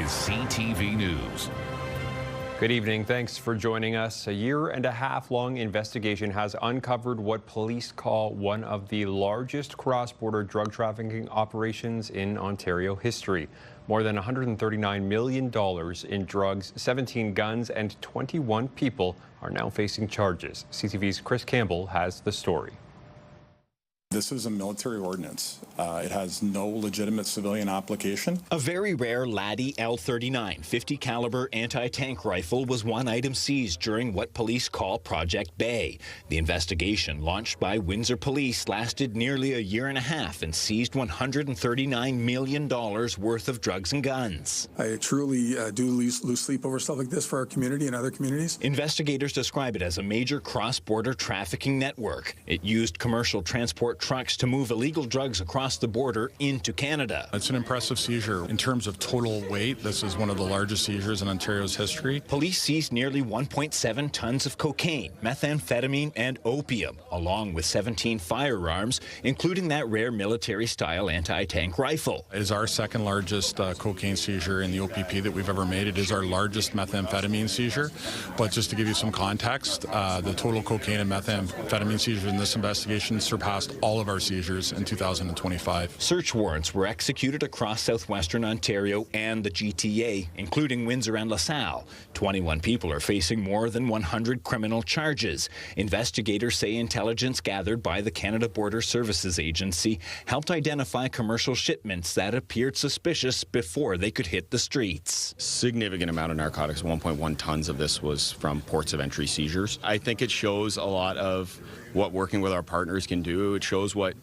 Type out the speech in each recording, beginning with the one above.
is CTV News. Good evening. Thanks for joining us. A year-and-a-half-long investigation has uncovered what police call one of the largest cross-border drug trafficking operations in Ontario history. More than $139 million in drugs, 17 guns, and 21 people are now facing charges. CTV's Chris Campbell has the story. This is a military ordinance. It has no legitimate civilian application. A very rare Laddie L39 50 caliber anti-tank rifle was one item seized during what police call Project Bay. The investigation, launched by Windsor Police, lasted nearly a year and a half and seized $139 million worth of drugs and guns. I truly do lose sleep over stuff like this for our community and other communities. Investigators describe it as a major cross-border trafficking network. It used commercial transport trucks to move illegal drugs across the border into Canada. It's an impressive seizure. In terms of total weight, this is one of the largest seizures in Ontario's history. Police seized nearly 1.7 tons of cocaine, methamphetamine, and opium, along with 17 firearms, including that rare military-style anti-tank rifle. It is our second largest cocaine seizure in the OPP that we've ever made. It is our largest methamphetamine seizure. But just to give you some context, the total cocaine and methamphetamine seizures in this investigation surpassed all of our seizures in 2025. Search warrants were executed across southwestern Ontario and the GTA, including Windsor and LaSalle. 21 people are facing more than 100 criminal charges. Investigators say intelligence gathered by the Canada Border Services Agency helped identify commercial shipments that appeared suspicious before they could hit the streets. Significant amount of narcotics, 1.1 tons of this was from ports of entry seizures. I think it shows a lot of what working with our partners can do. It shows what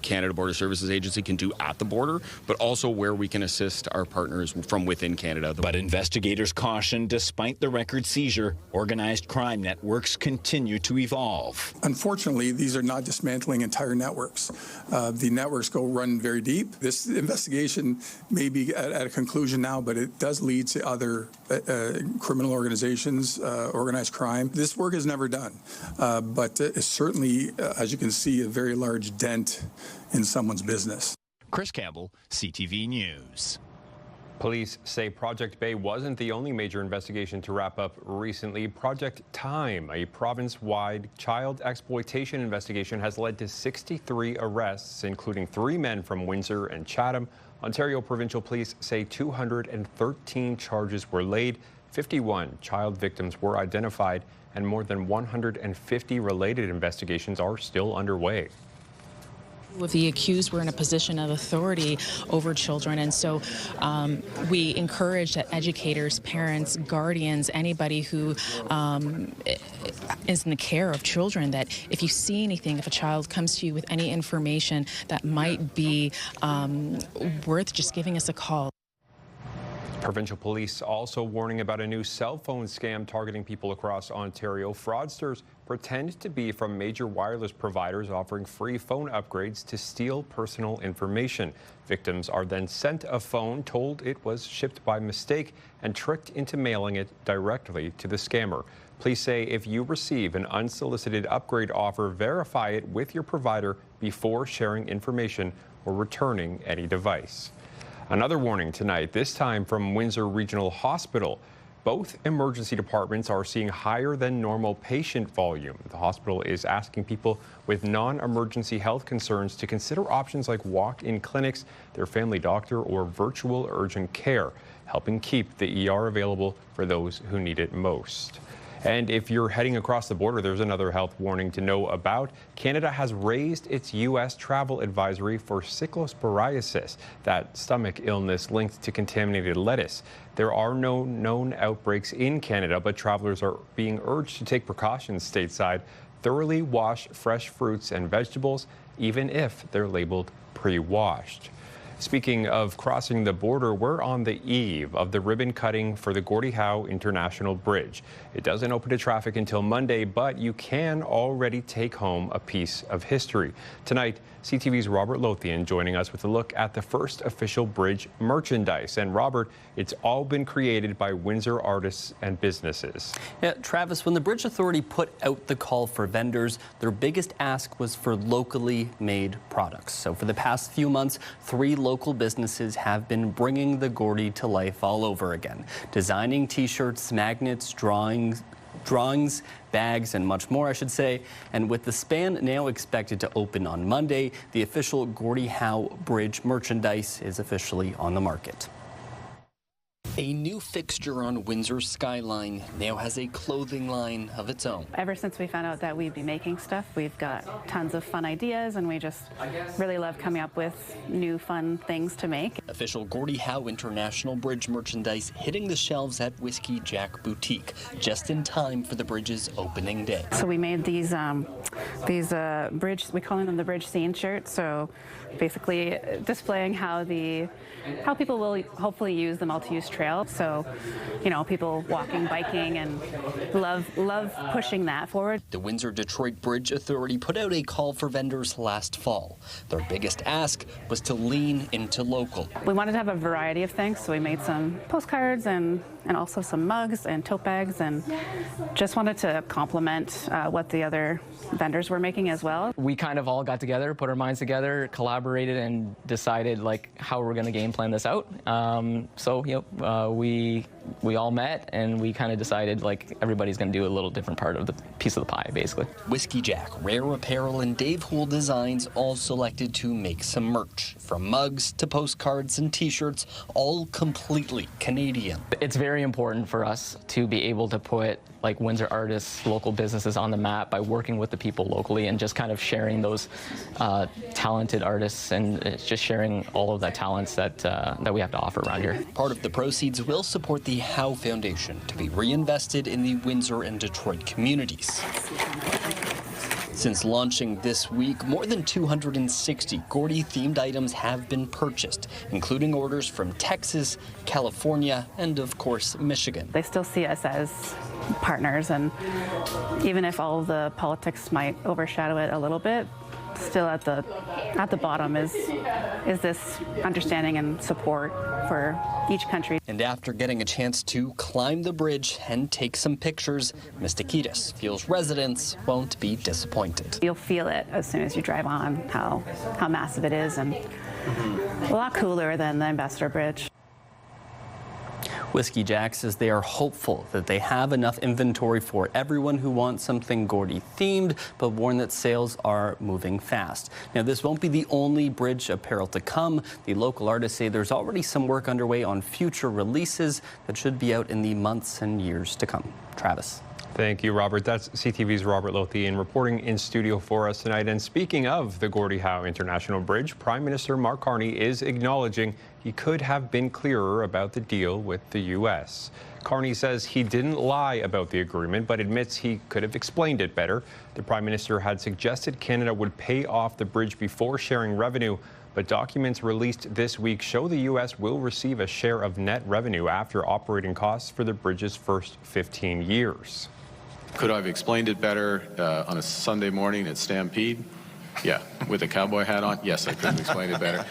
Canada Border Services Agency can do at the border, but also where we can assist our partners from within Canada. But investigators caution, despite the record seizure, organized crime networks continue to evolve. Unfortunately, these are not dismantling entire networks. The networks run very deep. This investigation may be at a conclusion now, but it does lead to other criminal organizations, organized crime. This work is never done, but it's certainly, as you can see, a very large dent in someone's business. Chris Campbell, CTV News. Police say Project Bay wasn't the only major investigation to wrap up recently. Project Time, a province-wide child exploitation investigation, has led to 63 arrests, including 3 men from Windsor and Chatham. Ontario Provincial Police say 213 charges were laid, 51 child victims were identified, and more than 150 related investigations are still underway. The accused were in a position of authority over children, and so we encourage that educators, parents, guardians, anybody who is in the care of children, that if you see anything, if a child comes to you with any information that might be worth just giving us a call. Provincial police also warning about a new cell phone scam targeting people across Ontario. Fraudsters pretend to be from major wireless providers offering free phone upgrades to steal personal information. Victims are then sent a phone told it was shipped by mistake and tricked into mailing it directly to the scammer. Police say if you receive an unsolicited upgrade offer, verify it with your provider before sharing information or returning any device. Another warning tonight, this time from Windsor Regional Hospital. Both emergency departments are seeing higher than normal patient volume. The hospital is asking people with non-emergency health concerns to consider options like walk-in clinics, their family doctor, or virtual urgent care, helping keep the ER available for those who need it most. And if you're heading across the border, there's another health warning to know about. Canada has raised its U.S. travel advisory for cyclosporiasis, that stomach illness linked to contaminated lettuce. There are no known outbreaks in Canada, but travelers are being urged to take precautions stateside. Thoroughly wash fresh fruits and vegetables, even if they're labeled pre-washed. Speaking of crossing the border, we're on the eve of the ribbon cutting for the Gordie Howe International Bridge. It doesn't open to traffic until Monday, but you can already take home a piece of history. Tonight, CTV's Robert Lothian joining us with a look at the first official bridge merchandise. And Robert, it's all been created by Windsor artists and businesses. Yeah, Travis, when the Bridge Authority put out the call for vendors, their biggest ask was for locally made products. So for the past few months, 3 local businesses have been bringing the Gordie to life all over again, designing T-shirts, magnets, drawings, bags, and much more, I should say. And with the span now expected to open on Monday, the official Gordie Howe Bridge merchandise is officially on the market. A new fixture on Windsor's skyline now has a clothing line of its own. Ever since we found out that we'd be making stuff, we've got tons of fun ideas, and we just really love coming up with new fun things to make. Official Gordie Howe International Bridge merchandise hitting the shelves at Whiskey Jack Boutique just in time for the bridge's opening day. So we made these bridge, we call them the bridge scene shirts. So basically displaying how people will hopefully use the multi-use trail. So, you know, people walking, biking, and love pushing that forward. The Windsor-Detroit Bridge Authority put out a call for vendors last fall. Their biggest ask was to lean into local. We wanted to have a variety of things, so we made some postcards and also some mugs and tote bags, and just wanted to complement what the other vendors were making as well. We kind of all got together, put our minds together, collaborated, and decided like how we're going to game plan this out. We all met, and we kind of decided like everybody's going to do a little different part of the piece of the pie, basically. Whiskey Jack, Rare Apparel, and Dave Houle Designs all selected to make some merch, from mugs to postcards and T-shirts, all completely Canadian. It's very important for us to be able to put like Windsor artists, local businesses on the map by working with the people locally and just kind of sharing those talented artists and just sharing all of the talents that we have to offer around here. Part of the proceeds will support the Howe Foundation to be reinvested in the Windsor and Detroit communities. Since launching this week, more than 260 Gordie-themed items have been purchased, including orders from Texas, California, and of course, Michigan. They still see us as partners, and even if all of the politics might overshadow it a little bit, still at the bottom is this understanding and support for each country. And after getting a chance to climb the bridge and take some pictures, Ms. Takitas feels residents won't be disappointed. You'll feel it as soon as you drive on, how massive it is, and a lot cooler than the Ambassador Bridge. Whiskey Jack says they are hopeful that they have enough inventory for everyone who wants something Gordie themed, but warn that sales are moving fast. Now, this won't be the only bridge apparel to come. The local artists say there's already some work underway on future releases that should be out in the months and years to come. Travis. Thank you, Robert. That's CTV's Robert Lothian reporting in studio for us tonight. And speaking of the Gordie Howe International Bridge, Prime Minister Mark Carney is acknowledging he could have been clearer about the deal with the U.S. Carney says he didn't lie about the agreement, but admits he could have explained it better. The Prime Minister had suggested Canada would pay off the bridge before sharing revenue, but documents released this week show the U.S. will receive a share of net revenue after operating costs for the bridge's first 15 years. Could I have explained it better on a Sunday morning at Stampede? Yeah. With a cowboy hat on? Yes, I could have explained it better.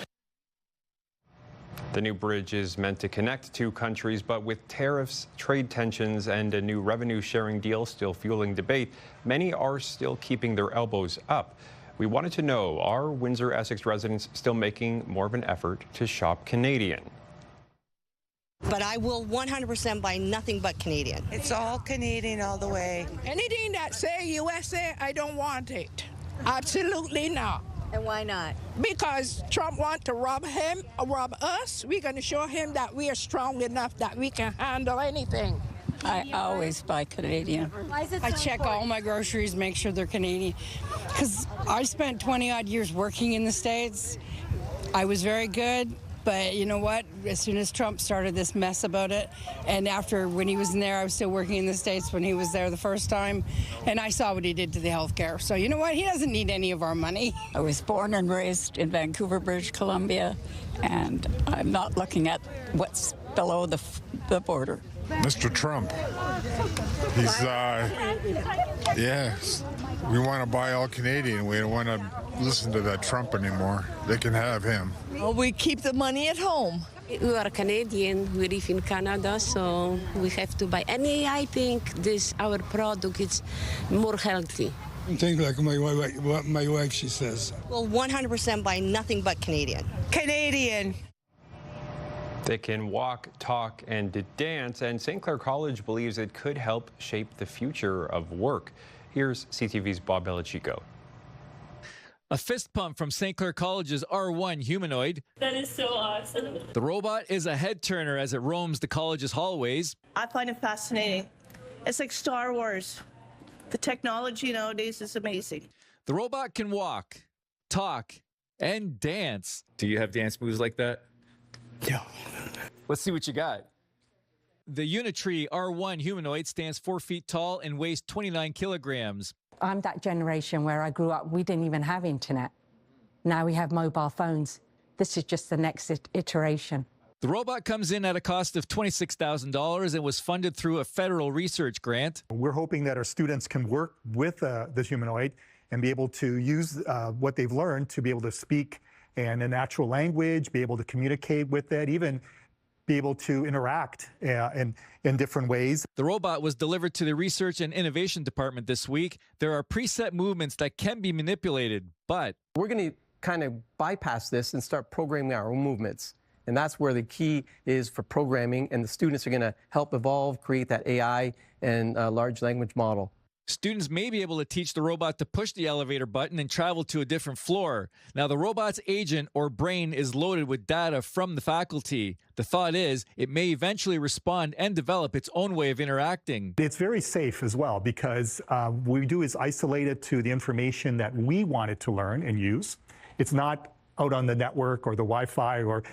The new bridge is meant to connect two countries, but with tariffs, trade tensions, and a new revenue-sharing deal still fueling debate, many are still keeping their elbows up. We wanted to know, are Windsor-Essex residents still making more of an effort to shop Canadian? But I will 100% buy nothing but Canadian. It's all Canadian all the way. Anything that say USA, I don't want it. Absolutely not. And why not? Because Trump wants to rob us. We're going to show him that we are strong enough that we can handle anything. I always buy Canadian. I check all my groceries, make sure they're Canadian. Because I spent 20-odd years working in the States. I was very good. But you know what? As soon as Trump started this mess about it, and when he was in there, I was still working in the States when he was there the first time, and I saw what he did to the health care. So you know what? He doesn't need any of our money. I was born and raised in Vancouver, British Columbia, and I'm not looking at what's below the border. Mr. Trump, he's, yes, we want to buy all Canadian. We don't want to listen to that Trump anymore. They can have him. Well, we keep the money at home. We are Canadian, we live in Canada, so we have to buy. And I think our product is more healthy. Think like what my wife, she says. Will 100% buy nothing but Canadian. Canadian. They can walk, talk, and dance, and St. Clair College believes it could help shape the future of work. Here's CTV's Bob Belichico. A fist pump from St. Clair College's R1 Humanoid. That is so awesome. The robot is a head turner as it roams the college's hallways. I find it fascinating. It's like Star Wars. The technology nowadays is amazing. The robot can walk, talk, and dance. Do you have dance moves like that? Yeah. Let's see what you got. The Unitree R1 Humanoid stands 4 feet tall and weighs 29 kilograms. I'm that generation where I grew up, we didn't even have internet. Now we have mobile phones. This is just the next iteration. The robot comes in at a cost of $26,000 and was funded through a federal research grant. We're hoping that our students can work with the humanoid and be able to use what they've learned to be able to speak in a natural language, be able to communicate with it, even be able to interact in different ways. The robot was delivered to the Research and Innovation Department this week. There are preset movements that can be manipulated, but we're going to kind of bypass this and start programming our own movements. And that's where the key is for programming, and the students are going to help evolve, create that AI and large language model. Students may be able to teach the robot to push the elevator button and travel to a different floor. Now, the robot's agent or brain is loaded with data from the faculty. The thought is it may eventually respond and develop its own way of interacting. It's very safe as well, because what we do is isolate it to the information that we want it to learn and use. It's not out on the network or the Wi-Fi or,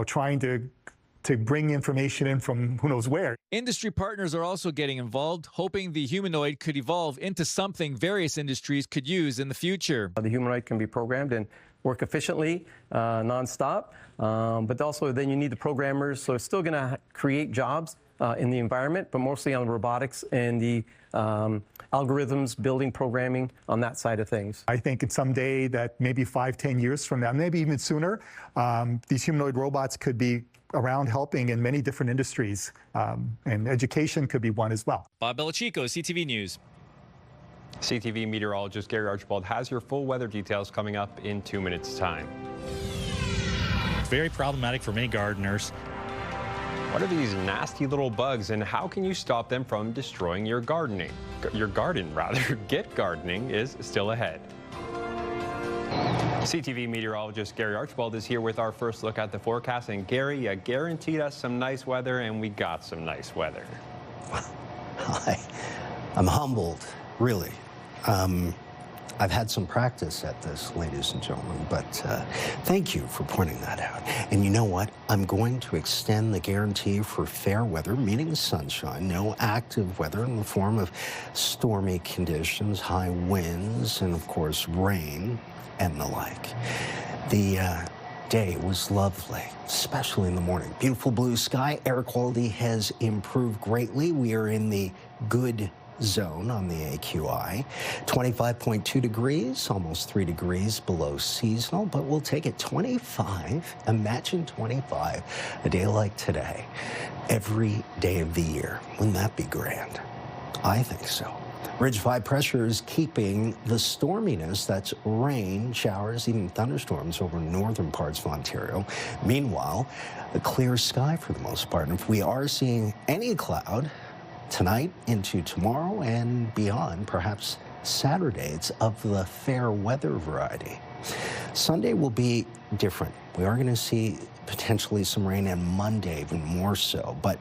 trying to bring information in from who knows where. Industry partners are also getting involved, hoping the humanoid could evolve into something various industries could use in the future. The humanoid can be programmed and work efficiently, nonstop, but also then you need the programmers, so it's still going to create jobs in the environment, but mostly on robotics and the algorithms, building, programming, on that side of things. I think in someday that maybe 5-10 years from now, maybe even sooner, these humanoid robots could be around helping in many different industries, and education could be one as well. Bob Belichico, CTV News. CTV meteorologist Gary Archibald has your full weather details coming up in 2 minutes' time. Very problematic for many gardeners. What are these nasty little bugs, and how can you stop them from destroying your garden? Get Gardening is still ahead. CTV meteorologist Gary Archibald is here with our first look at the forecast. And Gary, you guaranteed us some nice weather, and we got some nice weather. Hi. I'm humbled, really. I've had some practice at this, ladies and gentlemen, but thank you for pointing that out. And you know what? I'm going to extend the guarantee for fair weather, meaning sunshine, no active weather in the form of stormy conditions, high winds, and of course rain and the like. The day was lovely, especially in the morning. Beautiful blue sky. Air quality has improved greatly. We are in the good zone on the AQI. 25.2 degrees, almost 3 degrees below seasonal, but we'll take it. 25. Imagine 25 a day like today, every day of the year. Wouldn't that be grand? I think so. Ridge 5 pressure is keeping the storminess, that's rain, showers, even thunderstorms over northern parts of Ontario. Meanwhile, a clear sky for the most part. And if we are seeing any cloud tonight into tomorrow and beyond, perhaps Saturday, it's of the fair weather variety. Sunday will be different. We are going to see potentially some rain, and Monday even more so. But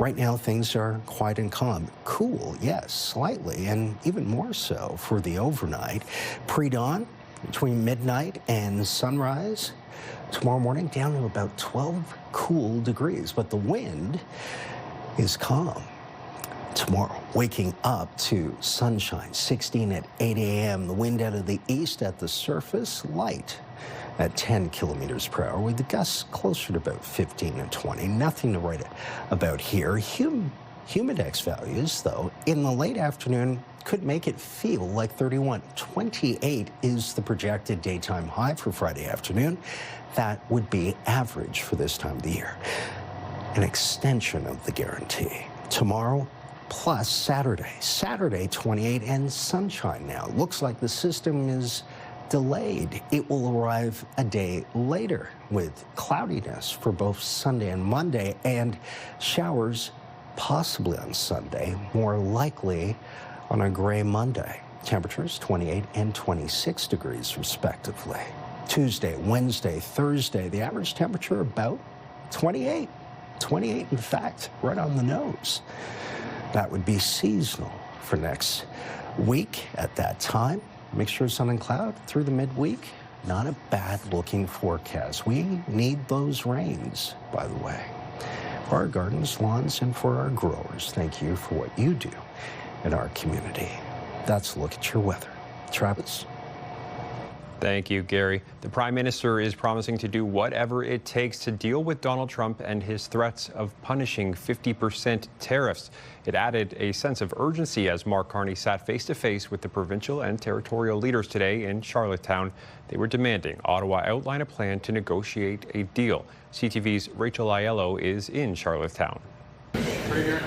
right now things are quiet and calm. Cool, yes, slightly, and even more so for the overnight. Pre-dawn between midnight and sunrise. Tomorrow morning down to about 12 cool degrees, but the wind is calm. Tomorrow, waking up to sunshine, 16 at 8 a.m. The wind out of the east at the surface, light at 10 kilometers per hour, with the gusts closer to about 15 and 20. Nothing to write about here. Humidex values, though, in the late afternoon could make it feel like 31. 28 is the projected daytime high for Friday afternoon. That would be average for this time of the year. An extension of the guarantee. Tomorrow, plus Saturday 28 and sunshine now. It looks like the system is delayed. It will arrive a day later with cloudiness for both Sunday and Monday, and showers possibly on Sunday, more likely on a gray Monday. Temperatures 28 and 26 degrees respectively. Tuesday, Wednesday, Thursday, the average temperature about 28. 28, in fact, right on the nose. That would be seasonal for next week at that time. Mixture of sun and cloud through the midweek. Not a bad-looking forecast. We need those rains, by the way, for our gardens, lawns, and for our growers. Thank you for what you do in our community. That's a look at your weather. Travis? Thank you, Gary. The Prime Minister is promising to do whatever it takes to deal with Donald Trump and his threats of punishing 50% tariffs. It added a sense of urgency as Mark Carney sat face-to-face with the provincial and territorial leaders today in Charlottetown. They were demanding Ottawa outline a plan to negotiate a deal. CTV's Rachel Aiello is in Charlottetown.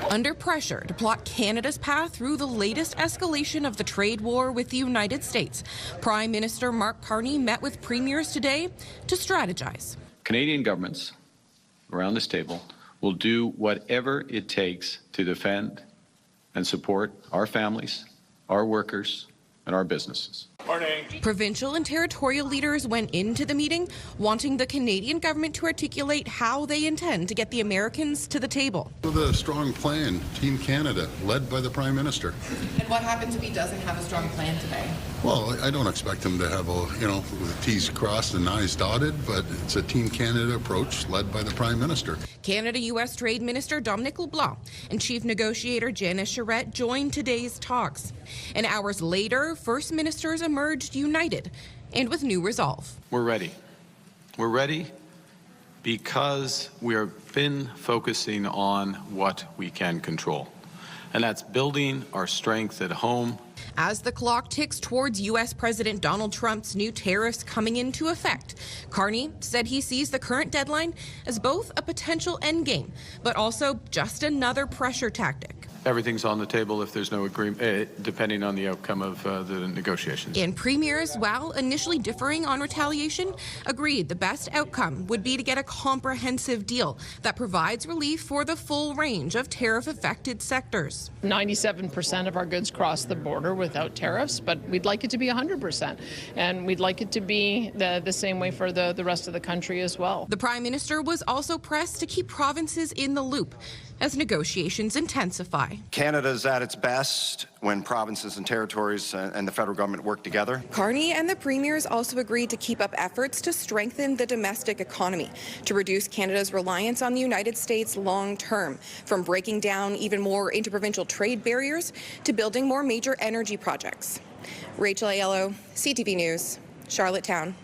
Under pressure to plot Canada's path through the latest escalation of the trade war with the United States, Prime Minister Mark Carney met with premiers today to strategize. Canadian governments around this table will do whatever it takes to defend and support our families, our workers, and our businesses. Morning. Provincial and territorial leaders went into the meeting wanting the Canadian government to articulate how they intend to get the Americans to the table. With a strong plan, Team Canada, led by the Prime Minister. And what happens if he doesn't have a strong plan today? Well, I don't expect him to have the T's crossed and I's dotted, but it's a Team Canada approach led by the Prime Minister. Canada-U.S. Trade Minister Dominic LeBlanc and Chief Negotiator Janice Charette joined today's talks. And hours later, First Ministers emerged united and with new resolve. We're ready. We're ready because we've been focusing on what we can control. And that's building our strength at home. As the clock ticks towards U.S. President Donald Trump's new tariffs coming into effect, Carney said he sees the current deadline as both a potential endgame, but also just another pressure tactic. Everything's on the table if there's no agreement, depending on the outcome of the negotiations. And premiers, while initially differing on retaliation, agreed the best outcome would be to get a comprehensive deal that provides relief for the full range of tariff-affected sectors. 97% of our goods cross the border without tariffs, but we'd like it to be 100%. And we'd like it to be the same way for the rest of the country as well. The Prime Minister was also pressed to keep provinces in the loop as negotiations intensify. Canada's at its best when provinces and territories and the federal government work together. Carney and the premiers also agreed to keep up efforts to strengthen the domestic economy, to reduce Canada's reliance on the United States long term, from breaking down even more interprovincial trade barriers to building more major energy projects. Rachel Aiello, CTV News, Charlottetown.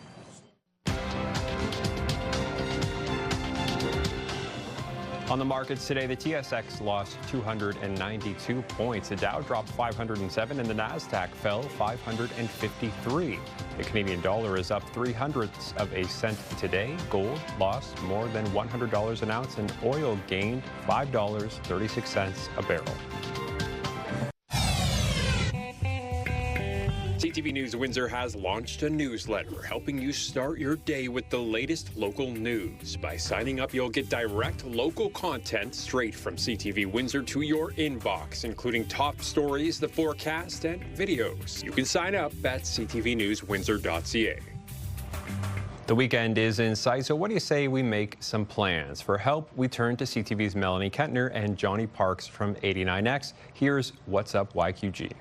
On the markets today, the TSX lost 292 points. The Dow dropped 507 and the Nasdaq fell 553. The Canadian dollar is up 0.03 cents today. Gold lost more than $100 an ounce and oil gained $5.36 a barrel. CTV News Windsor has launched a newsletter helping you start your day with the latest local news. By signing up, you'll get direct local content straight from CTV Windsor to your inbox, including top stories, the forecast, and videos. You can sign up at ctvnewswindsor.ca. The weekend is in sight, so what do you say we make some plans? For help, we turn to CTV's Melanie Kentner and Johnny Parks from 89X. Here's What's Up YQG.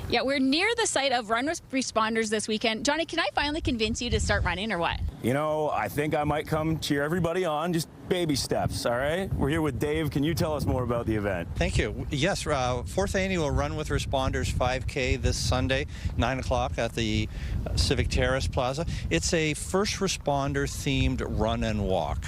Yeah, we're near the site of Run with Responders this weekend. Johnny, can I finally convince you to start running or what? You know, I think I might come cheer everybody on, just baby steps, all right? We're here with Dave. Can you tell us more about the event? Thank you. Yes, 4th Annual Run with Responders 5K this Sunday, 9 o'clock at the Civic Terrace Plaza. It's a first responder themed run and walk.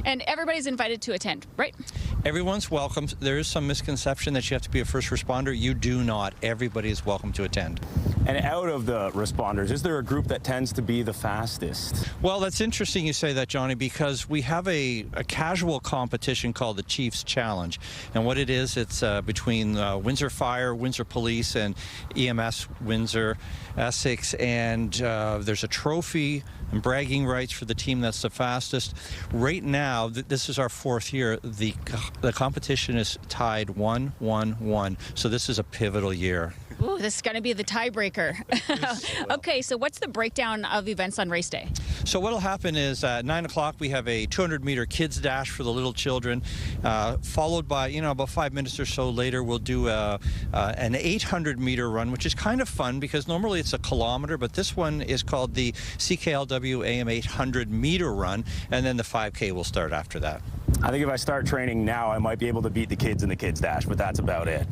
And everybody's invited to attend, right? Everyone's welcome. There is some misconception that you have to be a first responder. You do not. Everybody is welcome to attend. And out of the responders, is there a group that tends to be the fastest? Well, that's interesting you say that, Johnny, because we have a casual competition called the Chiefs Challenge. And what it is, it's between Windsor Fire, Windsor Police, and EMS Windsor, Essex. And there's a trophy and bragging rights for the team that's the fastest. Right now, this is our 4th year, the competition is tied 1-1-1. So this is a pivotal year. Ooh, this is going to be the tiebreaker. Okay, so what's the breakdown of events on race day? So what'll happen is at 9 o'clock we have a 200-meter kids dash for the little children, followed by, about 5 minutes or so later we'll do an 800-meter run, which is kind of fun because normally it's a kilometer, but this one is called the CKLW AM 800-meter run, and then the 5K will start after that. I think if I start training now, I might be able to beat the kids in the kids dash, but that's about it.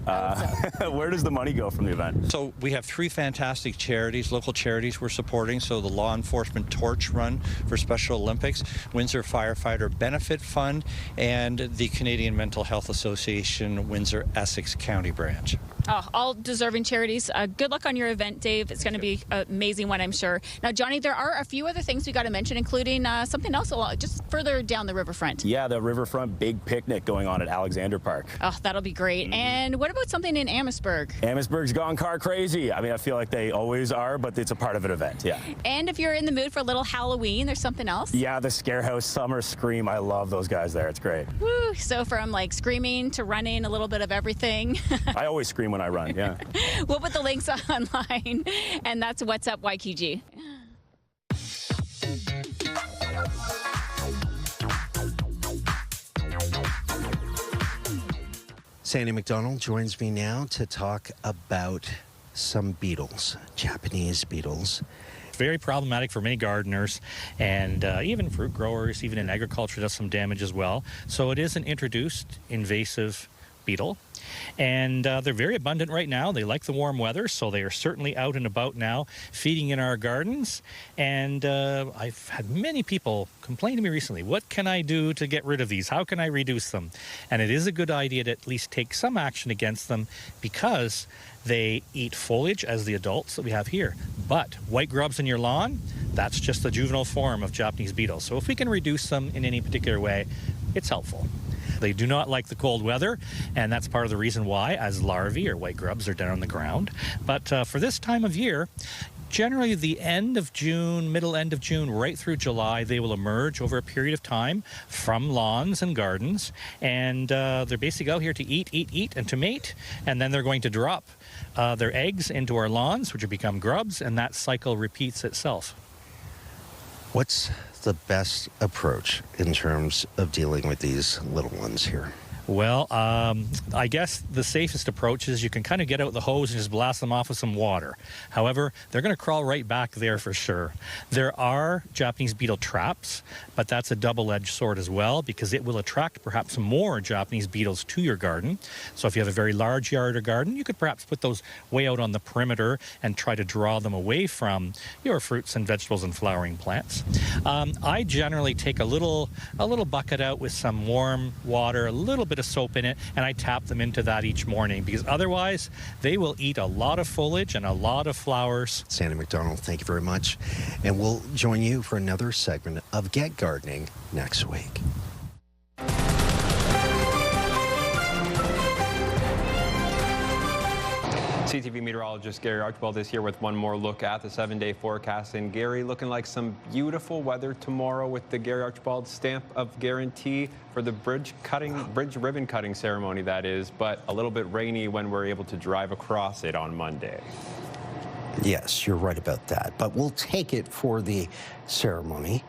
Where does the money go from the event? So we have 3 fantastic charities, local charities we're supporting. So the Law Enforcement Torch Run for Special Olympics, Windsor Firefighter Benefit Fund, and the Canadian Mental Health Association Windsor Essex County Branch. Oh, all deserving charities. Good luck on your event, Dave. It's going to be an amazing one, I'm sure. Now, Johnny, there are a few other things we got to mention, including something else just further down the riverfront. Yeah, the riverfront big picnic going on at Alexander Park. Oh, that'll be great. And what about something in Amherstburg? Amherstburg's gone car crazy. I mean, I feel like they always are, but it's a part of an event, yeah. And if you're in the mood for a little Halloween, there's something else? Yeah, the Scarehouse Summer Scream. I love those guys there. It's great. Woo! So from like screaming to running, a little bit of everything. I always scream when I run, yeah. We'll put the links online, and that's What's Up Waikiki. Sandy McDonald joins me now to talk about some beetles, Japanese beetles. Very problematic for many gardeners and even fruit growers, even in agriculture, does some damage as well. So it is an introduced invasive beetle. And they're very abundant right now. They like the warm weather, so they are certainly out and about now, feeding in our gardens. And I've had many people complain to me recently, what can I do to get rid of these? How can I reduce them? And it is a good idea to at least take some action against them because they eat foliage as the adults that we have here. But white grubs in your lawn, that's just the juvenile form of Japanese beetles. So if we can reduce them in any particular way, it's helpful. They do not like the cold weather, and that's part of the reason why, as larvae or white grubs, are down on the ground. But for this time of year, generally the end of June, middle end of June, right through July, they will emerge over a period of time from lawns and gardens, and they're basically out here to eat, and to mate, and then they're going to drop their eggs into our lawns, which will become grubs, and that cycle repeats itself. What's the best approach in terms of dealing with these little ones here? Well, I guess the safest approach is you can kind of get out the hose and just blast them off with some water. However, they're going to crawl right back there for sure. There are Japanese beetle traps, but that's a double-edged sword as well because it will attract perhaps more Japanese beetles to your garden. So if you have a very large yard or garden, you could perhaps put those way out on the perimeter and try to draw them away from your fruits and vegetables and flowering plants. I generally take a little bucket out with some warm water, a little bit of soap in it, and I tap them into that each morning because otherwise they will eat a lot of foliage and a lot of flowers. Sandy McDonald, thank you very much. And we'll join you for another segment of Get Gardening next week. CTV meteorologist Gary Archibald is here with one more look at the 7-day forecast. And Gary, looking like some beautiful weather tomorrow with the Gary Archibald stamp of guarantee for the bridge ribbon cutting ceremony, that is, but a little bit rainy when we're able to drive across it on Monday. Yes, you're right about that. But we'll take it for the ceremony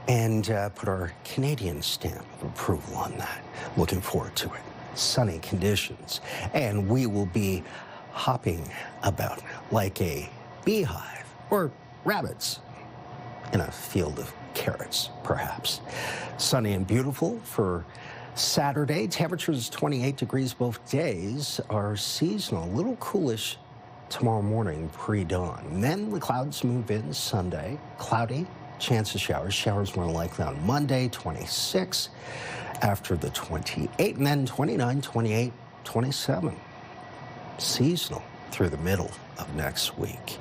and put our Canadian stamp of approval on that. Looking forward to it. Sunny conditions. And we will be hopping about like a beehive or rabbits in a field of carrots, perhaps. Sunny and beautiful for Saturday. Temperatures 28 degrees both days are seasonal, a little coolish tomorrow morning pre-dawn. And then the clouds move in Sunday. Cloudy, chance of showers. Showers more likely on Monday, 26 after the 28, and then 29, 28, 27. Seasonal. through the middle of next week.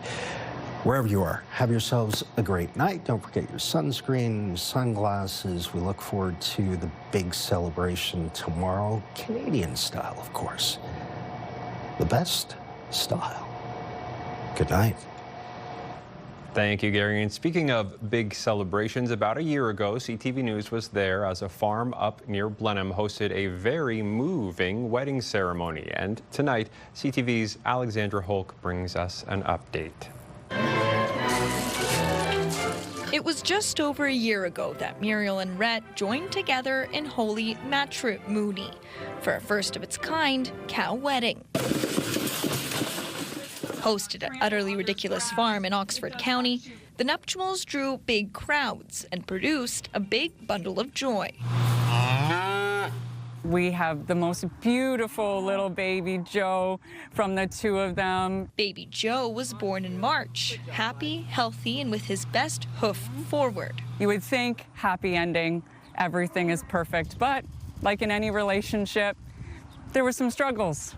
Wherever you are, have yourselves a great night. Don't forget your sunscreen, sunglasses. We look forward to the big celebration tomorrow, Canadian style, of course. The best style. Good night. Thank you, Gary. And speaking of big celebrations, about a year ago, CTV News was there as a farm up near Blenheim hosted a very moving wedding ceremony. And tonight, CTV's Alexandra Holk brings us an update. It was just over a year ago that Muriel and Rhett joined together in holy matrimony for a first-of-its-kind cow wedding. Hosted at Utterly Ridiculous Farm in Oxford County, the nuptials drew big crowds and produced a big bundle of joy. We have the most beautiful little baby Joe from the two of them. Baby Joe was born in March, happy, healthy, and with his best hoof forward. You would think happy ending, everything is perfect, but like in any relationship, there were some struggles.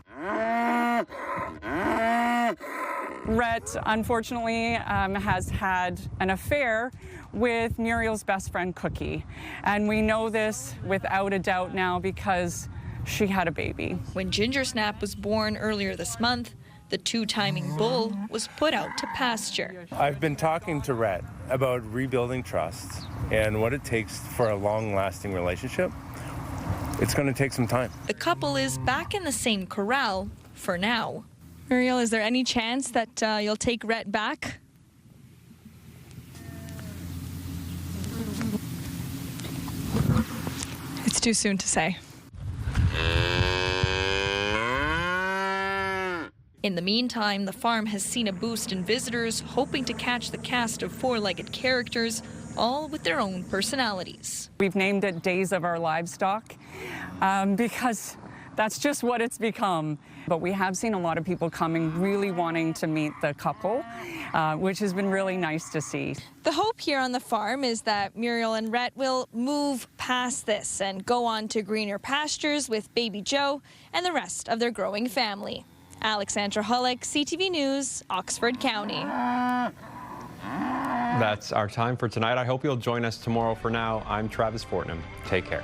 Rhett, unfortunately, has had an affair with Muriel's best friend, Cookie. And we know this without a doubt now because she had a baby. When Ginger Snap was born earlier this month, the two-timing bull was put out to pasture. I've been talking to Rhett about rebuilding trust and what it takes for a long-lasting relationship. It's going to take some time. The couple is back in the same corral for now. Muriel, is there any chance that you'll take Rhett back? It's too soon to say. In the meantime, the farm has seen a boost in visitors hoping to catch the cast of four-legged characters, all with their own personalities. We've named it Days of Our Livestock because that's just what it's become. But we have seen a lot of people coming really wanting to meet the couple, which has been really nice to see. The hope here on the farm is that Muriel and Rhett will move past this and go on to greener pastures with baby Joe and the rest of their growing family. Alexandra Hollick, CTV News, Oxford County. That's our time for tonight. I hope you'll join us tomorrow. For now, I'm Travis Fortnum. Take care.